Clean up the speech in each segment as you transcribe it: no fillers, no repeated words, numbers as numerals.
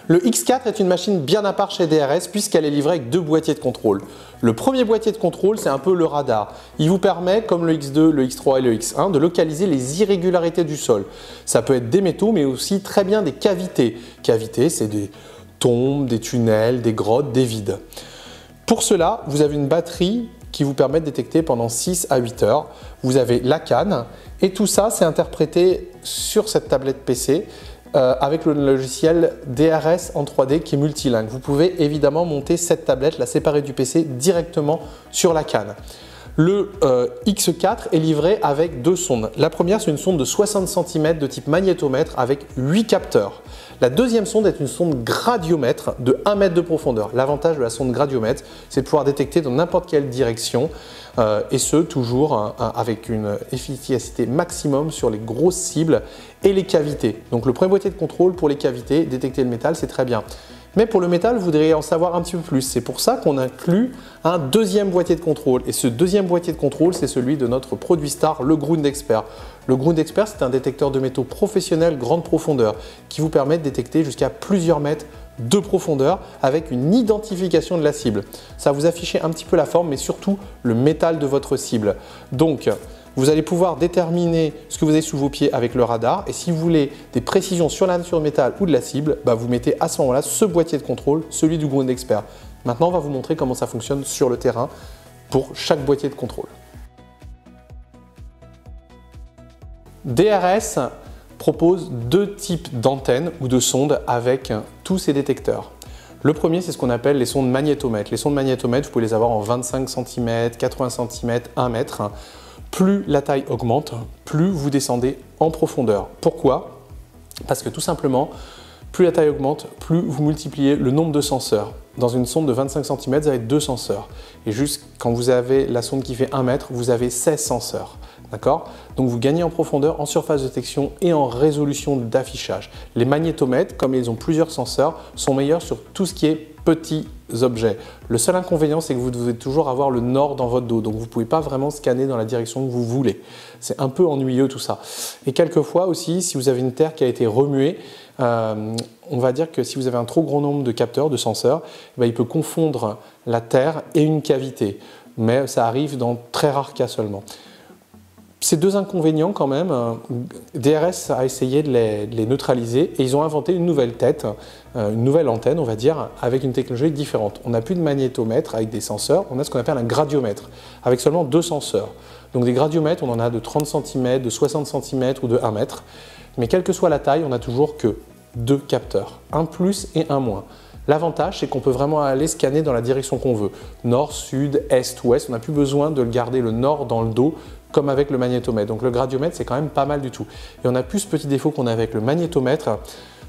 Le X4 est une machine bien à part chez DRS puisqu'elle est livrée avec deux boîtiers de contrôle. Le premier boîtier de contrôle, c'est un peu le radar. Il vous permet, comme le X2, le X3 et le X1, de localiser les irrégularités du sol. Ça peut être des métaux, mais aussi très bien des cavités. Cavités, c'est des tombes, des tunnels, des grottes, des vides. Pour cela, vous avez une batterie qui vous permet de détecter pendant 6 à 8 heures. Vous avez la canne et tout ça, c'est interprété sur cette tablette PC. Avec le logiciel DRS en 3D qui est multilingue. Vous pouvez évidemment monter cette tablette, la séparer du PC directement sur la canne. Le X4 est livré avec deux sondes. La première, c'est une sonde de 60 cm de type magnétomètre avec 8 capteurs. La deuxième sonde est une sonde gradiomètre de 1 mètre de profondeur. L'avantage de la sonde gradiomètre, c'est de pouvoir détecter dans n'importe quelle direction et ce, toujours avec une efficacité maximum sur les grosses cibles et les cavités. Donc le premier boîtier de contrôle pour les cavités, détecter le métal, c'est très bien. Mais pour le métal, vous voudriez en savoir un petit peu plus. C'est pour ça qu'on inclut un deuxième boîtier de contrôle. Et ce deuxième boîtier de contrôle, c'est celui de notre produit star, le Grundexpert. Le Grundexpert, c'est un détecteur de métaux professionnel grande profondeur qui vous permet de détecter jusqu'à plusieurs mètres de profondeur avec une identification de la cible. Ça va vous afficher un petit peu la forme, mais surtout le métal de votre cible. Donc, vous allez pouvoir déterminer ce que vous avez sous vos pieds avec le radar et si vous voulez des précisions sur la nature du métal ou de la cible, vous mettez à ce moment-là ce boîtier de contrôle, celui du Grundexpert. Maintenant, on va vous montrer comment ça fonctionne sur le terrain pour chaque boîtier de contrôle. DRS propose deux types d'antennes ou de sondes avec tous ces détecteurs. Le premier, c'est ce qu'on appelle les sondes magnétomètres. Les sondes magnétomètres, vous pouvez les avoir en 25 cm, 80 cm, 1 mètre. Plus la taille augmente, plus vous descendez en profondeur. Pourquoi? Parce que tout simplement, plus la taille augmente, plus vous multipliez le nombre de senseurs. Dans une sonde de 25 cm, vous avez 2 senseurs. Et juste quand vous avez la sonde qui fait 1 mètre, vous avez 16 senseurs. D'accord? Donc vous gagnez en profondeur, en surface de détection et en résolution d'affichage. Les magnétomètres, comme ils ont plusieurs senseurs, sont meilleurs sur tout ce qui est petits objets. Le seul inconvénient, c'est que vous devez toujours avoir le nord dans votre dos. Donc vous ne pouvez pas vraiment scanner dans la direction que vous voulez. C'est un peu ennuyeux tout ça. Et quelquefois aussi, si vous avez une terre qui a été remuée, on va dire que si vous avez un trop grand nombre de capteurs, de senseurs, il peut confondre la terre et une cavité. Mais ça arrive dans très rares cas seulement. Ces deux inconvénients quand même, DRS a essayé de les neutraliser et ils ont inventé une nouvelle tête, une nouvelle antenne on va dire, avec une technologie différente. On n'a plus de magnétomètre avec des senseurs, on a ce qu'on appelle un gradiomètre, avec seulement 2 senseurs. Donc des gradiomètres, on en a de 30 cm, de 60 cm ou de 1 mètre, mais quelle que soit la taille, on n'a toujours que 2 capteurs, un plus et un moins. L'avantage, c'est qu'on peut vraiment aller scanner dans la direction qu'on veut, nord, sud, est, ouest, on n'a plus besoin de garder le nord dans le dos, comme avec le magnétomètre. Donc le gradiomètre, c'est quand même pas mal du tout. Et on a plus ce petit défaut qu'on a avec le magnétomètre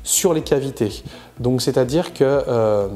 sur les cavités. Donc c'est-à-dire que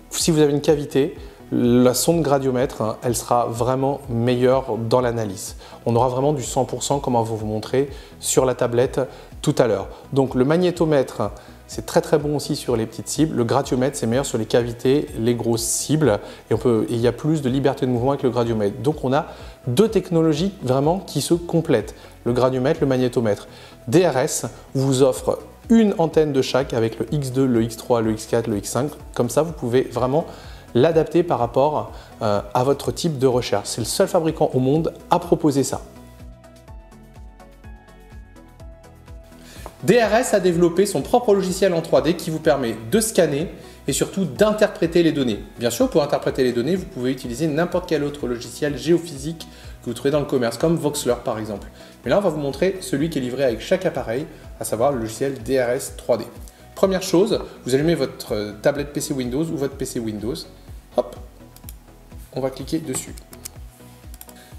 si vous avez une cavité, la sonde gradiomètre, elle sera vraiment meilleure dans l'analyse. On aura vraiment du 100% comme on va vous montrer sur la tablette tout à l'heure. Donc le magnétomètre, c'est très très bon aussi sur les petites cibles. Le gradiomètre, c'est meilleur sur les cavités, les grosses cibles. Et il y a plus de liberté de mouvement avec le gradiomètre. Donc on a deux technologies vraiment qui se complètent. Le gradiomètre, le magnétomètre. DRS vous offre une antenne de chaque avec le X2, le X3, le X4, le X5. Comme ça, vous pouvez vraiment l'adapter par rapport à votre type de recherche. C'est le seul fabricant au monde à proposer ça. DRS a développé son propre logiciel en 3D qui vous permet de scanner et surtout d'interpréter les données. Bien sûr, pour interpréter les données, vous pouvez utiliser n'importe quel autre logiciel géophysique que vous trouvez dans le commerce, comme Voxler par exemple. Mais là, on va vous montrer celui qui est livré avec chaque appareil, à savoir le logiciel DRS 3D. Première chose, vous allumez votre tablette PC Windows ou votre PC Windows. Hop, on va cliquer dessus.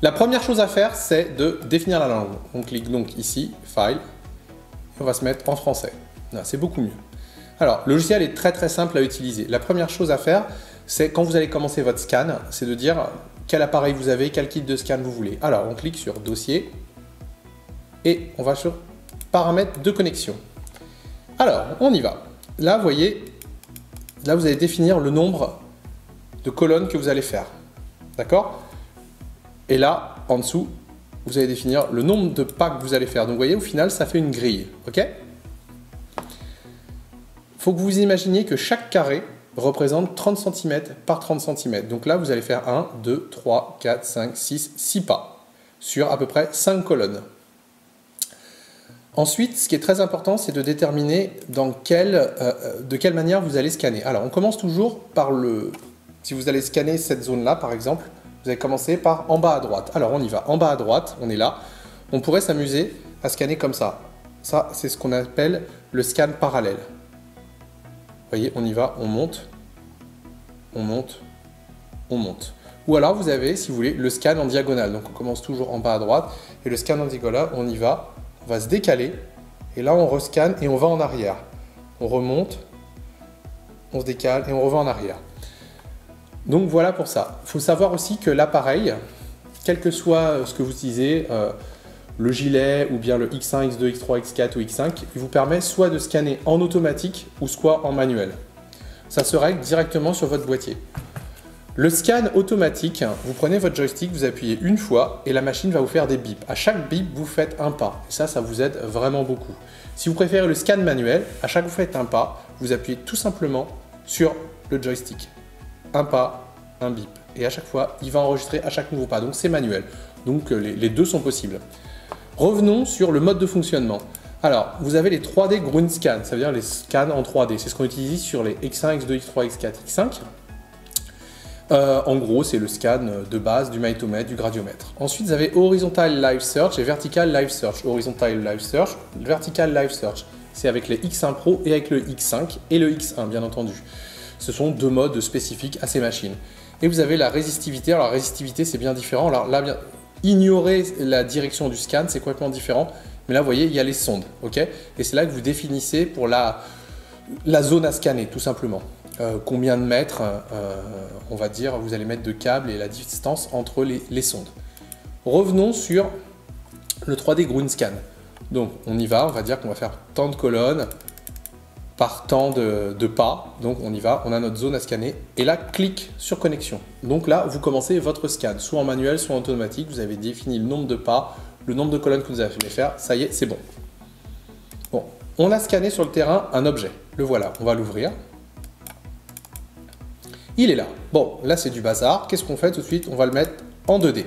La première chose à faire, c'est de définir la langue. On clique donc ici, File, et on va se mettre en français. C'est beaucoup mieux. Alors, le logiciel est très très simple à utiliser. La première chose à faire, c'est quand vous allez commencer votre scan, c'est de dire quel appareil vous avez, quel kit de scan vous voulez. Alors, on clique sur Dossier et on va sur Paramètres de connexion. Alors, on y va. Là, vous voyez, là vous allez définir le nombre de colonnes que vous allez faire. D'accord? Et là, en dessous, vous allez définir le nombre de pas que vous allez faire. Donc, vous voyez, au final, ça fait une grille. OK? Il faut que vous imaginiez que chaque carré représente 30 cm par 30 cm. Donc là, vous allez faire 1, 2, 3, 4, 5, 6, 6 pas sur à peu près 5 colonnes. Ensuite, ce qui est très important, c'est de déterminer de quelle manière vous allez scanner. Alors, on commence toujours par si vous allez scanner cette zone-là, par exemple, vous allez commencer par en bas à droite. Alors, on y va. En bas à droite, on est là. On pourrait s'amuser à scanner comme ça. Ça, c'est ce qu'on appelle le scan parallèle. Vous voyez, on y va, on monte, on monte, on monte. Ou alors, vous avez, si vous voulez, le scan en diagonale. Donc, on commence toujours en bas à droite. Et le scan en diagonale, on y va. On va se décaler, et là on rescanne et on va en arrière. On remonte, on se décale et on revient en arrière. Donc voilà pour ça. Il faut savoir aussi que l'appareil, quel que soit ce que vous utilisez, le gilet ou bien le X1, X2, X3, X4 ou X5, il vous permet soit de scanner en automatique ou soit en manuel. Ça se règle directement sur votre boîtier. Le scan automatique, vous prenez votre joystick, vous appuyez une fois et la machine va vous faire des bips. À chaque bip, vous faites un pas. Et ça vous aide vraiment beaucoup. Si vous préférez le scan manuel, à chaque fois que vous faites un pas, vous appuyez tout simplement sur le joystick. Un pas, un bip. Et à chaque fois, il va enregistrer à chaque nouveau pas. Donc c'est manuel. Donc les deux sont possibles. Revenons sur le mode de fonctionnement. Alors, vous avez les 3D Ground Scan, ça veut dire les scans en 3D. C'est ce qu'on utilise sur les X1, X2, X3, X4, X5. En gros, c'est le scan de base du magnétomètre, du gradiomètre. Ensuite, vous avez Horizontal Live Search et Vertical Live Search. Horizontal Live Search, Vertical Live Search. C'est avec les X1 Pro et avec le X5 et le X1, bien entendu. Ce sont deux modes spécifiques à ces machines. Et vous avez la résistivité. Alors, la résistivité, c'est bien différent. Alors là, ignorer la direction du scan, c'est complètement différent. Mais là, vous voyez, il y a les sondes. Okay, et c'est là que vous définissez pour la zone à scanner, tout simplement. Combien de mètres, on va dire, vous allez mettre de câbles et la distance entre les sondes. Revenons sur le 3D Ground Scan. Donc on y va, on va dire qu'on va faire tant de colonnes par tant de pas. Donc on y va, on a notre zone à scanner. Et là, clic sur connexion. Donc là, vous commencez votre scan, soit en manuel, soit en automatique. Vous avez défini le nombre de pas, le nombre de colonnes que vous allez faire. Ça y est, c'est bon. Bon, on a scanné sur le terrain un objet. Le voilà, on va l'ouvrir. Il est là. Bon, là c'est du bazar. Qu'est-ce qu'on fait tout de suite? On va le mettre en 2D.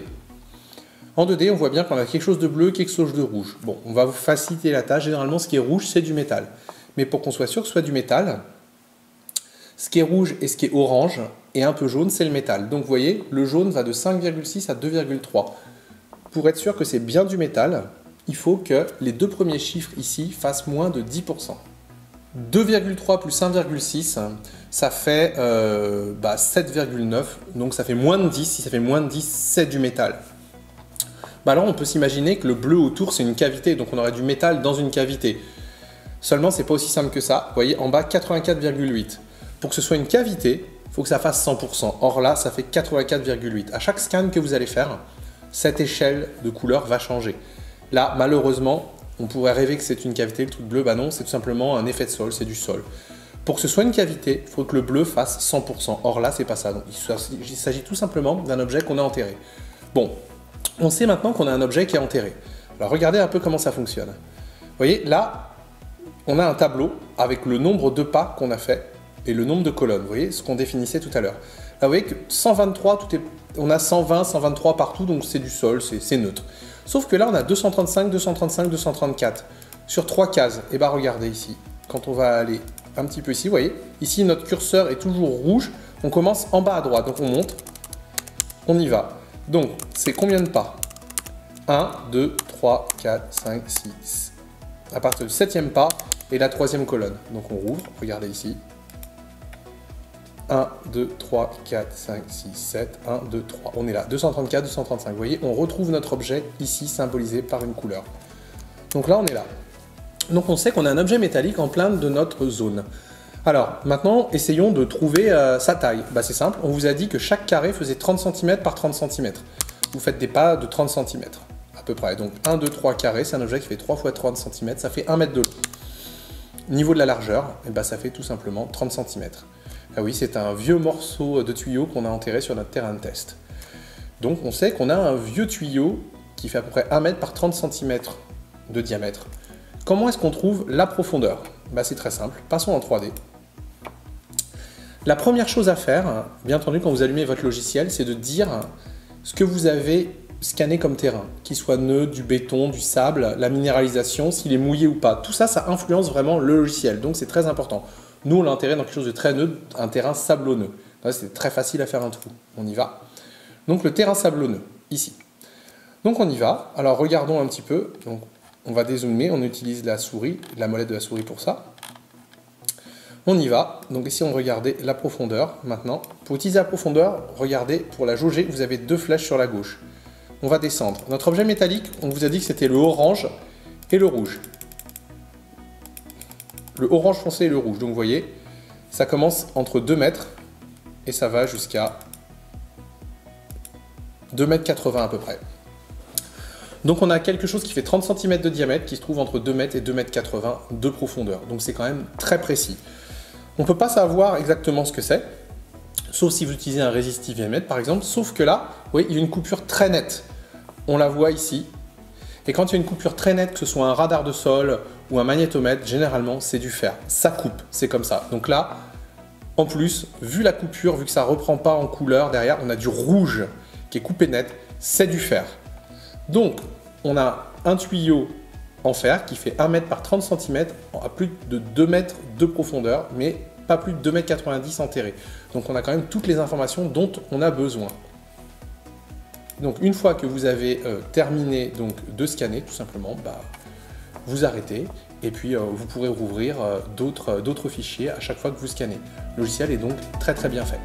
En 2D, on voit bien qu'on a quelque chose de bleu, quelque chose de rouge. Bon, on va vous faciliter la tâche. Généralement, ce qui est rouge, c'est du métal. Mais pour qu'on soit sûr que ce soit du métal, ce qui est rouge et ce qui est orange et un peu jaune, c'est le métal. Donc vous voyez, le jaune va de 5,6 à 2,3. Pour être sûr que c'est bien du métal, il faut que les deux premiers chiffres ici fassent moins de 10%. 2,3 plus 1,6, ça fait 7,9, donc ça fait moins de 10. Si ça fait moins de 10, c'est du métal. Alors on peut s'imaginer que le bleu autour, c'est une cavité, donc on aurait du métal dans une cavité. Seulement, c'est pas aussi simple que ça. Vous voyez, en bas, 84,8. Pour que ce soit une cavité, il faut que ça fasse 100%. Or là, ça fait 84,8. À chaque scan que vous allez faire, cette échelle de couleur va changer. Là, malheureusement, on pourrait rêver que c'est une cavité, le truc bleu. Bah non, c'est tout simplement un effet de sol, c'est du sol. Pour que ce soit une cavité, il faut que le bleu fasse 100%. Or là, c'est pas ça. Donc, il s'agit tout simplement d'un objet qu'on a enterré. Bon, on sait maintenant qu'on a un objet qui est enterré. Alors, regardez un peu comment ça fonctionne. Vous voyez, là, on a un tableau avec le nombre de pas qu'on a fait et le nombre de colonnes. Vous voyez, ce qu'on définissait tout à l'heure. Là, vous voyez que 123, on a 120, 123 partout, donc c'est du sol, c'est neutre. Sauf que là, on a 235, 235, 234 sur 3 cases. Et bien, regardez ici, quand on va aller un petit peu ici, vous voyez, ici, notre curseur est toujours rouge. On commence en bas à droite, donc on monte, on y va. Donc, c'est combien de pas? 1, 2, 3, 4, 5, 6. À partir du 7e pas et la 3e colonne. Donc, on rouvre, regardez ici. 1, 2, 3, 4, 5, 6, 7, 1, 2, 3. On est là, 234, 235. Vous voyez, on retrouve notre objet ici symbolisé par une couleur. Donc là, on est là. Donc on sait qu'on a un objet métallique en plein de notre zone. Alors maintenant, essayons de trouver sa taille. Bah, c'est simple, on vous a dit que chaque carré faisait 30 cm par 30 cm. Vous faites des pas de 30 cm à peu près. Donc 1, 2, 3 carrés, c'est un objet qui fait 3 fois 30 cm, ça fait 1 mètre de long. Niveau de la largeur, et bah, ça fait tout simplement 30 cm. Ah oui, c'est un vieux morceau de tuyau qu'on a enterré sur notre terrain de test. Donc on sait qu'on a un vieux tuyau qui fait à peu près 1 mètre par 30 cm de diamètre. Comment est-ce qu'on trouve la profondeur? C'est très simple, passons en 3D. La première chose à faire, bien entendu quand vous allumez votre logiciel, c'est de dire ce que vous avez scanné comme terrain, qu'il soit neutre, du béton, du sable, la minéralisation, s'il est mouillé ou pas. Tout ça, ça influence vraiment le logiciel, donc c'est très important. Nous, on l'a intégré dans quelque chose de très neutre, un terrain sablonneux. C'est très facile à faire un trou. On y va. Donc le terrain sablonneux, ici. Donc on y va. Alors regardons un petit peu. Donc, on va dézoomer, on utilise la souris, la molette de la souris pour ça. On y va. Donc ici, on regardait la profondeur maintenant. Pour utiliser la profondeur, regardez, pour la jauger, vous avez 2 flèches sur la gauche. On va descendre. Notre objet métallique, on vous a dit que c'était le orange et le rouge. Le orange foncé et le rouge. Donc vous voyez, ça commence entre 2 mètres et ça va jusqu'à 2,80 m à peu près. Donc on a quelque chose qui fait 30 cm de diamètre qui se trouve entre 2 mètres et 2,80 m de profondeur. Donc c'est quand même très précis. On ne peut pas savoir exactement ce que c'est, sauf si vous utilisez un résistiviomètre par exemple, sauf que là, vous voyez, il y a une coupure très nette. On la voit ici. Et quand il y a une coupure très nette, que ce soit un radar de sol ou un magnétomètre, généralement c'est du fer. Ça coupe, c'est comme ça. Donc là, en plus, vu la coupure, vu que ça ne reprend pas en couleur, derrière on a du rouge qui est coupé net, c'est du fer. Donc, on a un tuyau en fer qui fait 1 mètre par 30 cm à plus de 2 mètres de profondeur, mais pas plus de 2,90 m enterré. Donc, on a quand même toutes les informations dont on a besoin. Donc, une fois que vous avez terminé donc, de scanner, tout simplement, vous arrêtez et puis vous pourrez rouvrir d'autres fichiers à chaque fois que vous scannez. Le logiciel est donc très très bien fait.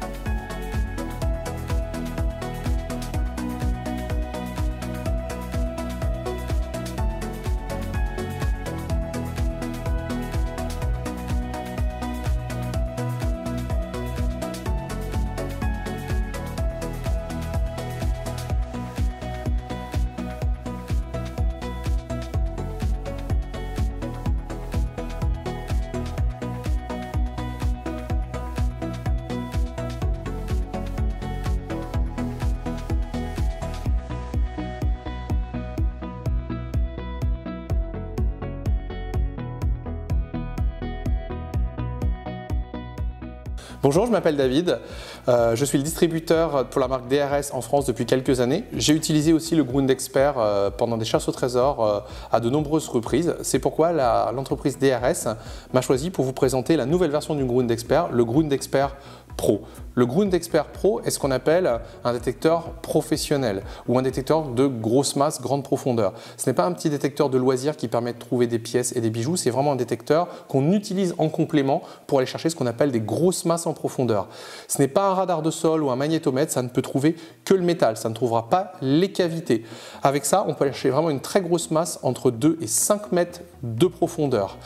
Bonjour, je m'appelle David, je suis le distributeur pour la marque DRS en France depuis quelques années. J'ai utilisé aussi le Grundexpert pendant des chasses au trésor à de nombreuses reprises. C'est pourquoi l'entreprise DRS m'a choisi pour vous présenter la nouvelle version du Grundexpert, le Grundexpert Pro. Le Grundexpert Pro est ce qu'on appelle un détecteur professionnel ou un détecteur de grosse masse, grande profondeur. Ce n'est pas un petit détecteur de loisirs qui permet de trouver des pièces et des bijoux, c'est vraiment un détecteur qu'on utilise en complément pour aller chercher ce qu'on appelle des grosses masses en profondeur. Ce n'est pas un radar de sol ou un magnétomètre, ça ne peut trouver que le métal, ça ne trouvera pas les cavités. Avec ça, on peut aller chercher vraiment une très grosse masse entre 2 et 5 mètres de profondeur.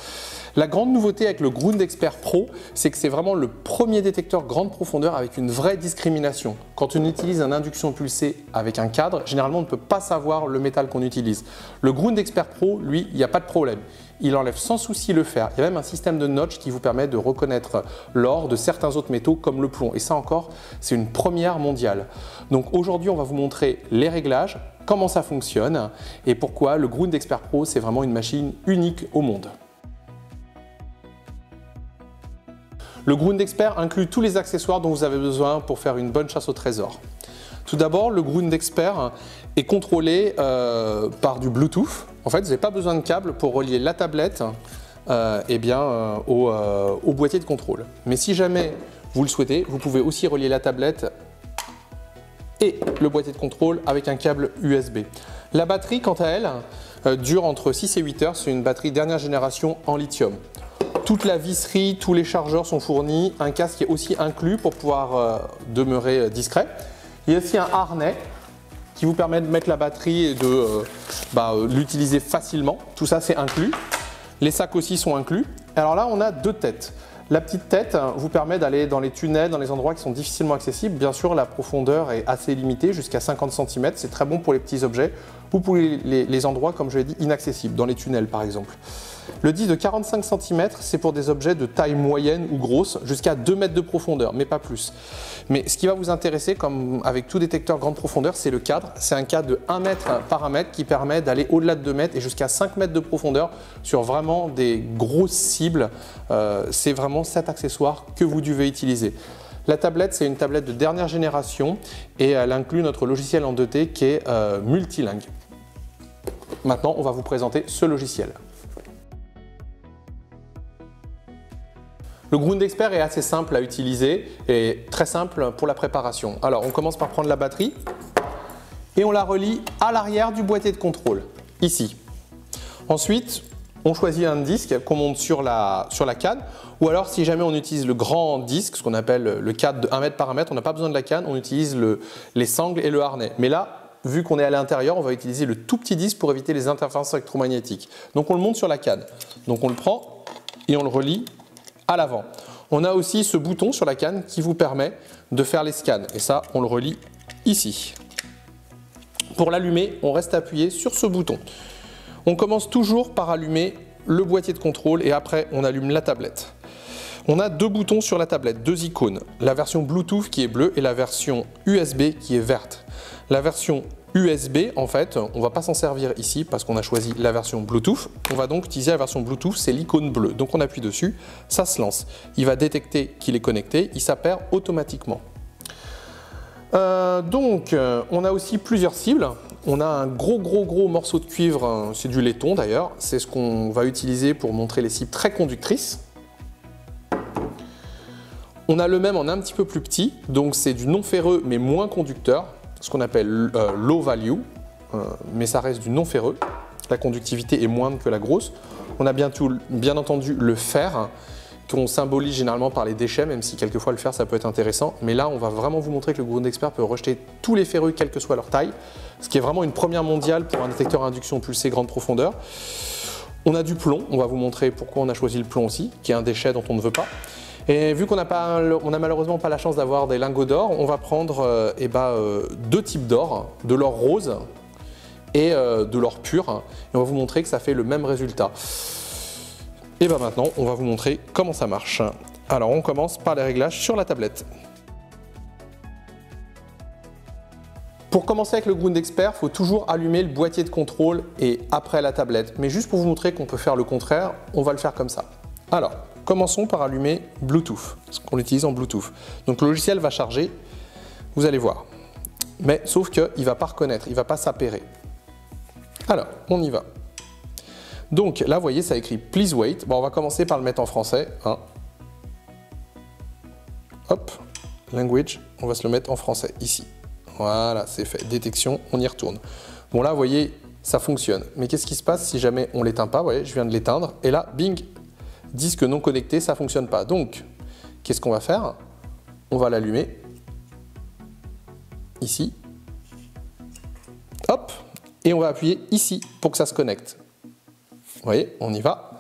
La grande nouveauté avec le Grundexpert Pro, c'est que c'est vraiment le premier détecteur grande profondeur avec une vraie discrimination. Quand on utilise un induction pulsée avec un cadre, généralement on ne peut pas savoir le métal qu'on utilise. Le Grundexpert Pro, lui, il n'y a pas de problème. Il enlève sans souci le fer. Il y a même un système de notch qui vous permet de reconnaître l'or de certains autres métaux comme le plomb. Et ça encore, c'est une première mondiale. Donc aujourd'hui, on va vous montrer les réglages, comment ça fonctionne et pourquoi le Grundexpert Pro, c'est vraiment une machine unique au monde. Le Grundexpert inclut tous les accessoires dont vous avez besoin pour faire une bonne chasse au trésor. Tout d'abord, le Grundexpert est contrôlé par du Bluetooth. En fait, vous n'avez pas besoin de câble pour relier la tablette au boîtier de contrôle. Mais si jamais vous le souhaitez, vous pouvez aussi relier la tablette et le boîtier de contrôle avec un câble USB. La batterie, quant à elle, dure entre 6 et 8 heures. C'est une batterie dernière génération en lithium. Toute la visserie, tous les chargeurs sont fournis, un casque est aussi inclus pour pouvoir demeurer discret. Il y a aussi un harnais qui vous permet de mettre la batterie et de l'utiliser facilement. Tout ça, c'est inclus. Les sacs aussi sont inclus. Alors là, on a 2 têtes. La petite tête vous permet d'aller dans les tunnels, dans les endroits qui sont difficilement accessibles. Bien sûr, la profondeur est assez limitée, jusqu'à 50 cm. C'est très bon pour les petits objets ou pour les endroits, comme je l'ai dit, inaccessibles, dans les tunnels par exemple. Le disque de 45 cm, c'est pour des objets de taille moyenne ou grosse, jusqu'à 2 mètres de profondeur, mais pas plus. Mais ce qui va vous intéresser, comme avec tout détecteur grande profondeur, c'est le cadre. C'est un cadre de 1 mètre par 1 mètre qui permet d'aller au-delà de 2 mètres et jusqu'à 5 mètres de profondeur sur vraiment des grosses cibles. C'est vraiment cet accessoire que vous devez utiliser. La tablette, c'est une tablette de dernière génération et elle inclut notre logiciel en 2T qui est multilingue. Maintenant, on va vous présenter ce logiciel. Le Grundexpert est assez simple à utiliser et très simple pour la préparation. Alors, on commence par prendre la batterie et on la relie à l'arrière du boîtier de contrôle, ici. Ensuite, on choisit un disque qu'on monte sur la canne, ou alors si jamais on utilise le grand disque, ce qu'on appelle le cadre de 1 mètre par 1 mètre, on n'a pas besoin de la canne, on utilise les sangles et le harnais. Mais là, vu qu'on est à l'intérieur, on va utiliser le tout petit disque pour éviter les interférences électromagnétiques. Donc on le monte sur la canne. Donc on le prend et on le relie à l'avant. On a aussi ce bouton sur la canne qui vous permet de faire les scans. Et ça, on le relie ici. Pour l'allumer, on reste appuyé sur ce bouton. On commence toujours par allumer le boîtier de contrôle et après on allume la tablette. On a 2 boutons sur la tablette, 2 icônes. La version Bluetooth qui est bleue et la version USB qui est verte. La version USB, en fait, on ne va pas s'en servir ici parce qu'on a choisi la version Bluetooth. On va donc utiliser la version Bluetooth, c'est l'icône bleue. Donc on appuie dessus, ça se lance. Il va détecter qu'il est connecté, il s'appare automatiquement. On a aussi plusieurs cibles. On a un gros morceau de cuivre, c'est du laiton d'ailleurs. C'est ce qu'on va utiliser pour montrer les cibles très conductrices. On a le même en un petit peu plus petit, donc c'est du non ferreux mais moins conducteur, ce qu'on appelle low value, mais ça reste du non ferreux. La conductivité est moindre que la grosse. On a bien entendu le fer, qu'on symbolise généralement par les déchets, même si quelquefois le fer ça peut être intéressant. Mais là, on va vraiment vous montrer que le Grundexpert peut rejeter tous les ferreux, quelle que soit leur taille, ce qui est vraiment une première mondiale pour un détecteur à induction pulsée grande profondeur. On a du plomb, on va vous montrer pourquoi on a choisi le plomb aussi, qui est un déchet dont on ne veut pas. Et vu qu'on n'a malheureusement pas la chance d'avoir des lingots d'or, on va prendre 2 types d'or, de l'or rose et de l'or pur. Et on va vous montrer que ça fait le même résultat. Et maintenant, on va vous montrer comment ça marche. Alors, on commence par les réglages sur la tablette. Pour commencer avec le Grundexpert, il faut toujours allumer le boîtier de contrôle et après la tablette. Mais juste pour vous montrer qu'on peut faire le contraire, on va le faire comme ça. Alors, commençons par allumer Bluetooth, parce qu'on l'utilise en Bluetooth. Donc le logiciel va charger, vous allez voir. Mais sauf qu'il ne va pas reconnaître, il ne va pas s'appairer. Alors, on y va. Donc là, vous voyez, ça écrit « Please wait ». Bon, on va commencer par le mettre en français. Hein. Hop, language, on va se le mettre en français, ici. Voilà, c'est fait. Détection, on y retourne. Bon, là, vous voyez, ça fonctionne. Mais qu'est-ce qui se passe si jamais on ne l'éteint pas? Vous voyez, je viens de l'éteindre. Et là, bing, disque non connecté, ça ne fonctionne pas. Donc, qu'est-ce qu'on va faire? On va l'allumer. Ici. Hop. Et on va appuyer ici pour que ça se connecte. Vous voyez, on y va.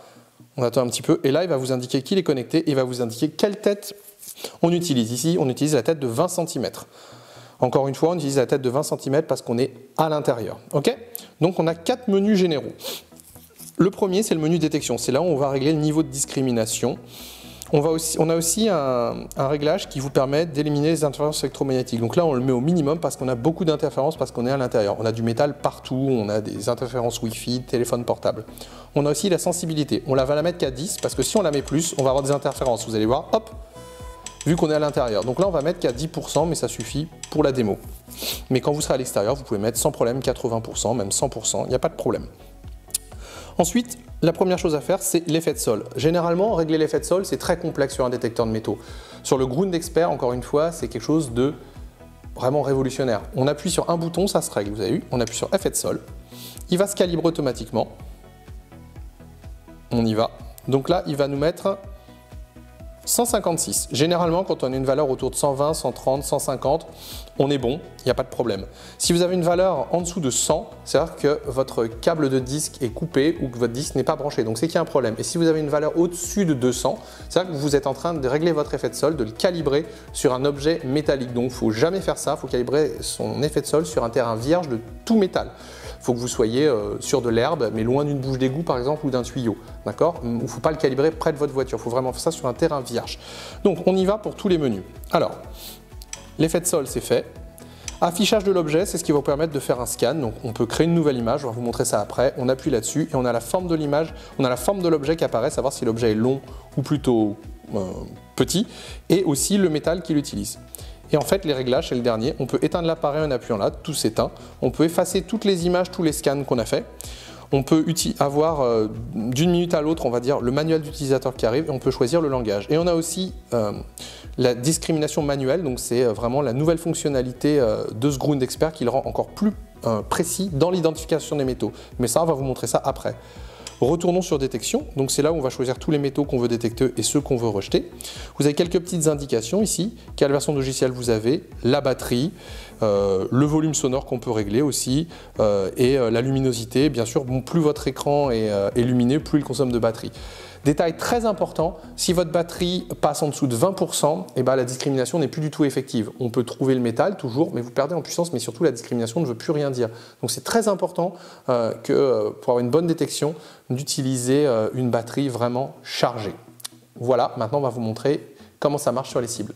On attend un petit peu. Et là, il va vous indiquer qu'il est connecté. Et il va vous indiquer quelle tête on utilise. Ici, on utilise la tête de 20 cm. Encore une fois, on utilise la tête de 20 cm parce qu'on est à l'intérieur. Okay, donc, on a 4 menus généraux. Le premier, c'est le menu détection. C'est là où on va régler le niveau de discrimination. On a aussi un réglage qui vous permet d'éliminer les interférences électromagnétiques. Donc là, on le met au minimum parce qu'on a beaucoup d'interférences parce qu'on est à l'intérieur. On a du métal partout, on a des interférences Wi-Fi, téléphone portable. On a aussi la sensibilité. On va la mettre qu'à 10 parce que si on la met plus, on va avoir des interférences. Vous allez voir, hop, vu qu'on est à l'intérieur. Donc là, on va mettre qu'à 10%, mais ça suffit pour la démo. Mais quand vous serez à l'extérieur, vous pouvez mettre sans problème 80%, même 100%, il n'y a pas de problème. Ensuite, la première chose à faire, c'est l'effet de sol. Généralement, régler l'effet de sol, c'est très complexe sur un détecteur de métaux. Sur le Grundexpert, encore une fois, c'est quelque chose de vraiment révolutionnaire. On appuie sur un bouton, ça se règle, vous avez vu. On appuie sur effet de sol. Il va se calibrer automatiquement. On y va. Donc là, il va nous mettre 156. Généralement, quand on a une valeur autour de 120, 130, 150, on est bon, il n'y a pas de problème. Si vous avez une valeur en dessous de 100, c'est-à-dire que votre câble de disque est coupé ou que votre disque n'est pas branché, donc c'est qu'il y a un problème. Et si vous avez une valeur au-dessus de 200, c'est-à-dire que vous êtes en train de régler votre effet de sol, de le calibrer sur un objet métallique. Donc il ne faut jamais faire ça, il faut calibrer son effet de sol sur un terrain vierge de tout métal. Il faut que vous soyez sur de l'herbe, mais loin d'une bouche d'égout par exemple ou d'un tuyau. d'accord? Il ne faut pas le calibrer près de votre voiture, il faut vraiment faire ça sur un terrain vierge. Donc on y va pour tous les menus. Alors, l'effet de sol, c'est fait. Affichage de l'objet, c'est ce qui va vous permettre de faire un scan. Donc on peut créer une nouvelle image, on va vous montrer ça après. On appuie là-dessus et on a la forme de l'image, on a la forme de l'objet qui apparaît, savoir si l'objet est long ou plutôt petit, et aussi le métal qu'il utilise. Et en fait, les réglages, c'est le dernier. On peut éteindre l'appareil en appuyant là, tout s'éteint. On peut effacer toutes les images, tous les scans qu'on a fait. On peut avoir d'une minute à l'autre, on va dire, le manuel d'utilisateur qui arrive et on peut choisir le langage. Et on a aussi la discrimination manuelle, donc c'est vraiment la nouvelle fonctionnalité de ce Grund Expert qui le rend encore plus précis dans l'identification des métaux. Mais ça, on va vous montrer ça après. Retournons sur détection, donc c'est là où on va choisir tous les métaux qu'on veut détecter et ceux qu'on veut rejeter. Vous avez quelques petites indications ici, quelle version de logiciel vous avez, la batterie, le volume sonore qu'on peut régler aussi, et la luminosité. Bien sûr, bon, plus votre écran est lumineux, plus il consomme de batterie. Détail très important, si votre batterie passe en dessous de 20%, eh ben, la discrimination n'est plus du tout effective. On peut trouver le métal toujours, mais vous perdez en puissance, mais surtout la discrimination ne veut plus rien dire. Donc c'est très important que pour avoir une bonne détection, d'utiliser une batterie vraiment chargée. Voilà, maintenant on va vous montrer comment ça marche sur les cibles.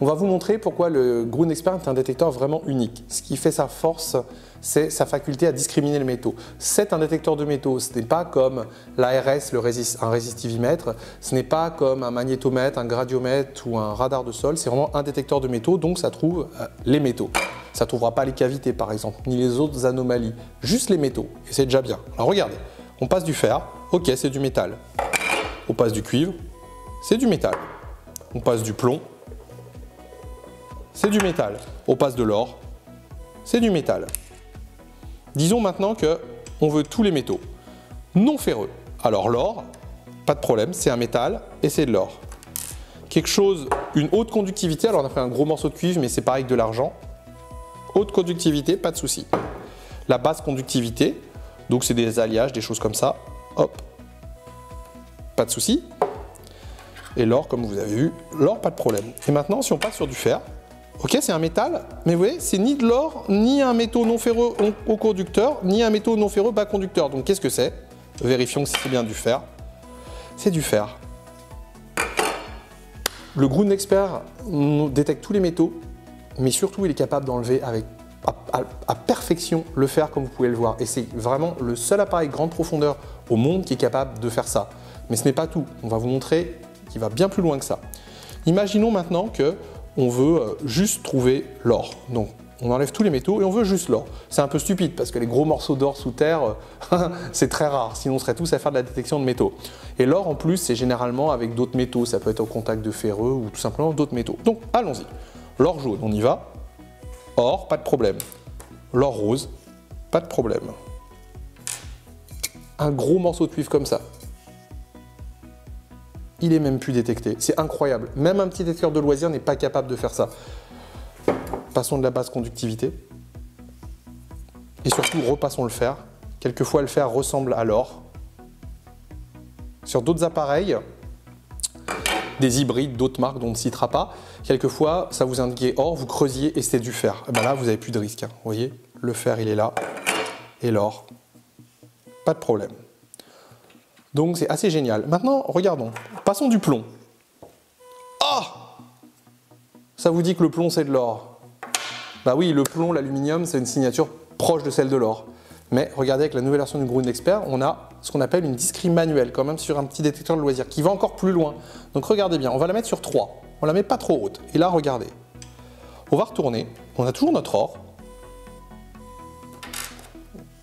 On va vous montrer pourquoi le Grund Expert est un détecteur vraiment unique. Ce qui fait sa force, c'est sa faculté à discriminer les métaux. C'est un détecteur de métaux, ce n'est pas comme l'ARS, un résistivimètre, ce n'est pas comme un magnétomètre, un gradiomètre ou un radar de sol, c'est vraiment un détecteur de métaux, donc ça trouve les métaux. Ça ne trouvera pas les cavités par exemple, ni les autres anomalies, juste les métaux, et c'est déjà bien. Alors regardez, on passe du fer, ok c'est du métal. On passe du cuivre, c'est du métal. On passe du plomb, c'est du métal. On passe de l'or, c'est du métal. Disons maintenant qu'on veut tous les métaux non ferreux. Alors l'or, pas de problème, c'est un métal et c'est de l'or. Quelque chose, une haute conductivité, alors on a pris un gros morceau de cuivre mais c'est pareil que de l'argent. Haute conductivité, pas de souci. La basse conductivité, donc c'est des alliages, des choses comme ça, hop, pas de souci. Et l'or, comme vous avez vu, l'or, pas de problème. Et maintenant, si on passe sur du fer, ok, c'est un métal, mais vous voyez, c'est ni de l'or, ni un métaux non ferreux haut conducteur, ni un métaux non ferreux bas conducteur. Donc qu'est-ce que c'est? Vérifions si c'est bien du fer. C'est du fer. Le Grund Expert détecte tous les métaux, mais surtout il est capable d'enlever avec à perfection le fer comme vous pouvez le voir. Et c'est vraiment le seul appareil grande profondeur au monde qui est capable de faire ça. Mais ce n'est pas tout. On va vous montrer qu'il va bien plus loin que ça. Imaginons maintenant que on veut juste trouver l'or. Donc on enlève tous les métaux et on veut juste l'or. C'est un peu stupide parce que les gros morceaux d'or sous terre, c'est très rare, sinon on serait tous à faire de la détection de métaux. Et l'or en plus, c'est généralement avec d'autres métaux, ça peut être au contact de ferreux ou tout simplement d'autres métaux. Donc allons-y. L'or jaune, on y va. Or, pas de problème. L'or rose, pas de problème. Un gros morceau de cuivre comme ça. Il est même plus détecté. C'est incroyable. Même un petit détecteur de loisirs n'est pas capable de faire ça. Passons de la basse conductivité. Et surtout, repassons le fer. Quelquefois, le fer ressemble à l'or. Sur d'autres appareils, des hybrides, d'autres marques dont on ne citera pas, quelquefois, ça vous indiquait or, vous creusiez et c'était du fer. Et ben là, vous n'avez plus de risque. Vous voyez, le fer, il est là. Et l'or, pas de problème. Donc c'est assez génial. Maintenant, regardons. Passons du plomb. Ah! Ça vous dit que le plomb, c'est de l'or. Bah oui, le plomb, l'aluminium, c'est une signature proche de celle de l'or. Mais regardez, avec la nouvelle version du Grund Expert, on a ce qu'on appelle une discrete manuelle, quand même sur un petit détecteur de loisirs, qui va encore plus loin. Donc regardez bien, on va la mettre sur 3. On la met pas trop haute. Et là, regardez. On va retourner. On a toujours notre or.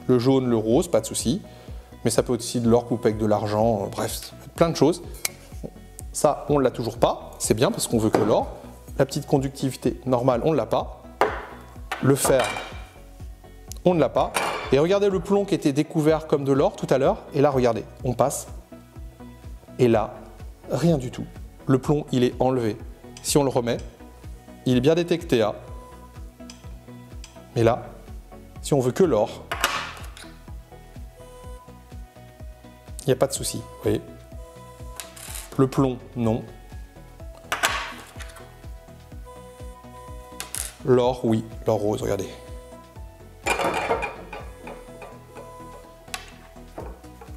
Le jaune, le rose, pas de souci. Mais ça peut être aussi de l'or coupé avec de l'argent, bref, plein de choses. Ça, on ne l'a toujours pas, c'est bien parce qu'on veut que l'or. La petite conductivité normale, on ne l'a pas. Le fer, on ne l'a pas. Et regardez le plomb qui était découvert comme de l'or tout à l'heure. Et là, regardez, on passe. Et là, rien du tout. Le plomb, il est enlevé. Si on le remet, il est bien détecté. Hein. Mais là, si on veut que l'or, il n'y a pas de souci, vous voyez. Le plomb, non. L'or, oui. L'or rose, regardez.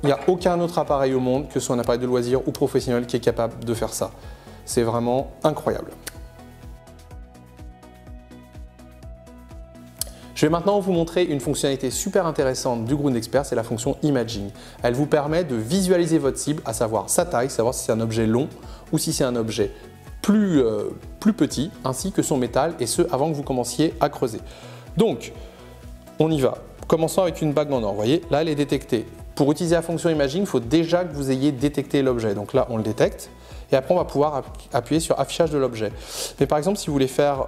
Il n'y a aucun autre appareil au monde, que ce soit un appareil de loisir ou professionnel, qui est capable de faire ça. C'est vraiment incroyable. Je vais maintenant vous montrer une fonctionnalité super intéressante du Ground Expert, c'est la fonction Imaging. Elle vous permet de visualiser votre cible, à savoir sa taille, savoir si c'est un objet long ou si c'est un objet plus petit, ainsi que son métal, et ce avant que vous commenciez à creuser. Donc, on y va. Commençons avec une bague en or. Vous voyez, là elle est détectée. Pour utiliser la fonction Imaging, il faut déjà que vous ayez détecté l'objet. Donc là, on le détecte. Et après, on va pouvoir appuyer sur affichage de l'objet. Mais par exemple, si vous voulez faire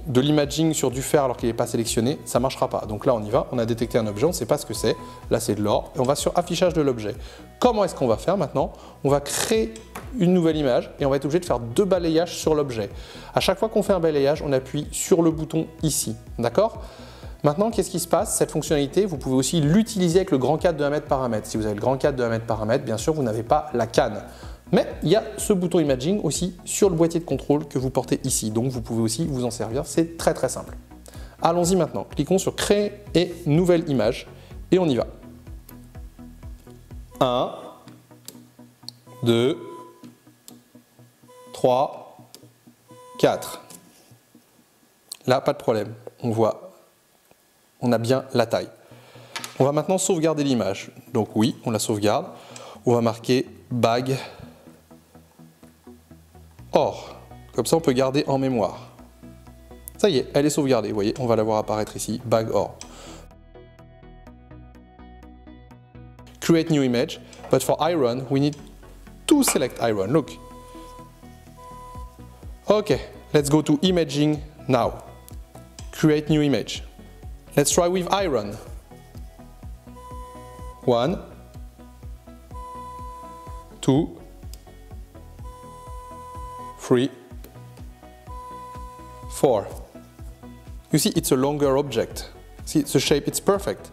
de l'imaging sur du fer alors qu'il n'est pas sélectionné, ça ne marchera pas. Donc là, on y va. On a détecté un objet, on ne sait pas ce que c'est. Là, c'est de l'or. Et on va sur affichage de l'objet. Comment est-ce qu'on va faire maintenant? On va créer une nouvelle image et on va être obligé de faire 2 balayages sur l'objet. À chaque fois qu'on fait un balayage, on appuie sur le bouton ici. D'accord? Maintenant, qu'est-ce qui se passe? Cette fonctionnalité, vous pouvez aussi l'utiliser avec le grand cadre de 1 mètre par 1 mètre. Si vous avez le grand cadre de 1 mètre par 1 mètre, bien sûr, vous n'avez pas la canne. Mais il y a ce bouton Imaging aussi sur le boîtier de contrôle que vous portez ici. Donc, vous pouvez aussi vous en servir. C'est très très simple. Allons-y maintenant. Cliquons sur Créer et Nouvelle image et on y va. 1, 2, 3, 4. Là, pas de problème. On voit, on a bien la taille. On va maintenant sauvegarder l'image. Donc oui, on la sauvegarde. On va marquer bague or. Comme ça, on peut garder en mémoire. Ça y est, elle est sauvegardée. Vous voyez, on va la voir apparaître ici, bague or. Create new image, but for iron, we need to select iron. Look. Okay, let's go to imaging now. Create new image. Let's try with iron. 1, 2, 3, 4. You see, it's a longer object. See, the shape, it's perfect.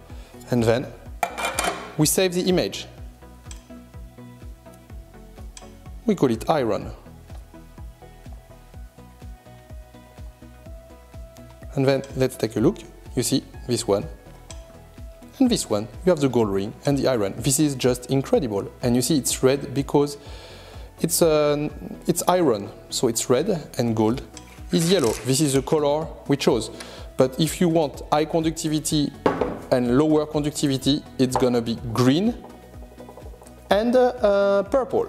And then we save the image. We call it iron. And then let's take a look. You see this one. And this one, you have the gold ring and the iron. This is just incredible. And you see it's red because it's iron. So it's red and gold is yellow. This is the color we chose. But if you want high conductivity and lower conductivity, it's gonna be green and purple.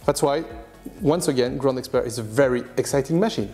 That's why, once again, Ground Expert is a very exciting machine.